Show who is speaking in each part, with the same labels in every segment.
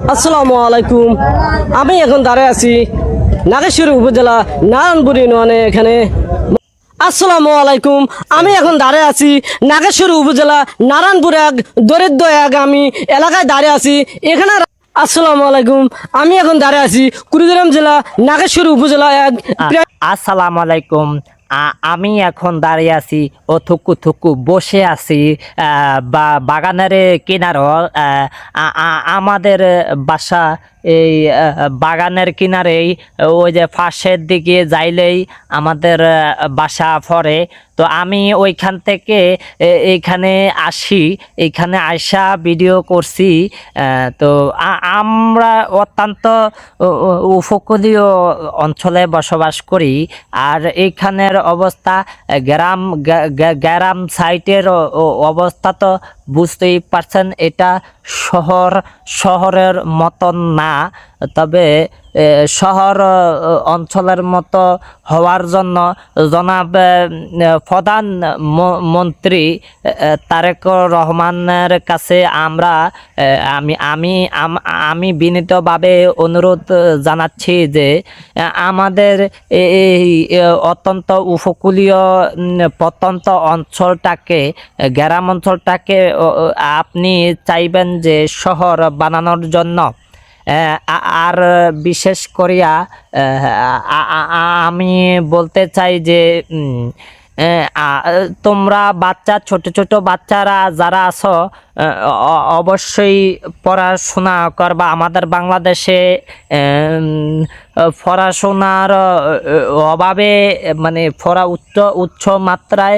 Speaker 1: আসসালামু আলাইকুম। আমি এখন দাঁড়ায় আছি নাগেশ্বরী উপজেলা নারায়ণপুর ইউনিয়নে। এখানে আসসালামু আলাইকুম। আমি এখন দাঁড়ায় আছি নাগেশ্বরী উপজেলা নারায়ণপুর এক দরিদ্র এক আমি এলাকায় দাঁড়িয়ে আছি এখানে। আসসালামু আলাইকুম। আমি এখন দাঁড়ায় আছি কুড়িগ্রাম জেলা নাগেশ্বরী উপজেলা এক।
Speaker 2: আসসালামু আলাইকুম। আমি এখন দাঁড়িয়ে আছি ও থুকু থুকু বসে আছি বাগানের কিনারও। আমাদের বাসা এই বাগানের কিনারেই। ওই যে পাশের দিকে যাইলেই আমাদের বাসা পড়ে। তো আমি ওইখান থেকে এইখানে আসি, এইখানে আইসা ভিডিও করছি। তো আমরা অত্যন্ত উপকূলীয় অঞ্চলে বসবাস করি। আর এইখানের অবস্থা গ্রাম সাইটের অবস্থা তো বুঝতেই পারছেন, এটা শহরের মতন না। তবে শহর অঞ্চলের মতো হওয়ার জন্য জনাব প্রধানমন্ত্রী তারেক রহমানের কাছে আমি বিনীতভাবে অনুরোধ জানাচ্ছি যে আমাদের এই অত্যন্ত উপকূলীয় প্রত্যন্ত অঞ্চলটাকে, গ্রাম অঞ্চলটাকে আপনি চাইবেন যে শহর বানানোর জন্য। আর বিশেষ করিয়া আমি বলতে চাই যে তোমরা ছোট ছোট বাচ্চারা যারা আছো অবশ্যই পড়াশোনা করবা। আমাদের বাংলাদেশে পড়াশোনার অভাবে, মানে উচ্চ মাত্রায়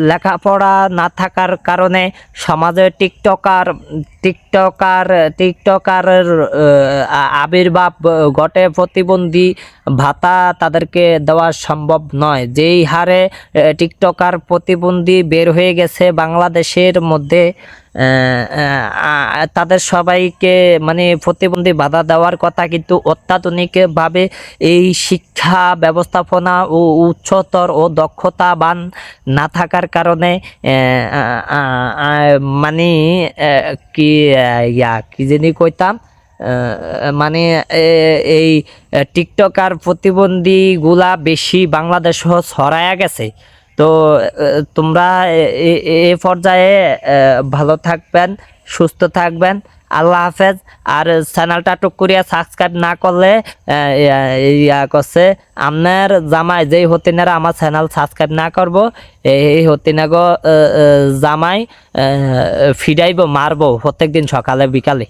Speaker 2: লেখাপড়া না থাকার কারণে সমাজে টিকটকারের আবির্ভাব ঘটে। প্রতিবন্ধী ভাতা তাদেরকে দেওয়া সম্ভব নয়। যেই হারে টিকটকার প্রতিবন্ধী বের হয়ে গেছে বাংলাদেশের মধ্যে, তাদের সবাইকে মানে প্রতিবন্ধী বাধা দেওয়ার কথা, কিন্তু অত্যাধুনিকভাবে এই শিক্ষা ব্যবস্থাপনা ও উচ্চতর ও দক্ষতাবান না থাকার কারণে মানে কি জানি কইতাম, মানে এই টিকটকার প্রতিবন্ধীগুলা বেশি বাংলাদেশ ছড়ায়া গেছে। তো তোমরা এ পর্যায়ে ভালো থাকবেন, সুস্থ থাকবেন। আল্লাহ হাফেজ। আর চ্যানেলটা টুক করিয়া সাবস্ক্রাইব না করলে করছে আপনার জামাই, যেই হতিনারা আমার চ্যানেল সাবস্ক্রাইব না করব, এই হতিনাগো জামাই ফিরাইব, মারবো প্রত্যেক দিন সকালে বিকালে।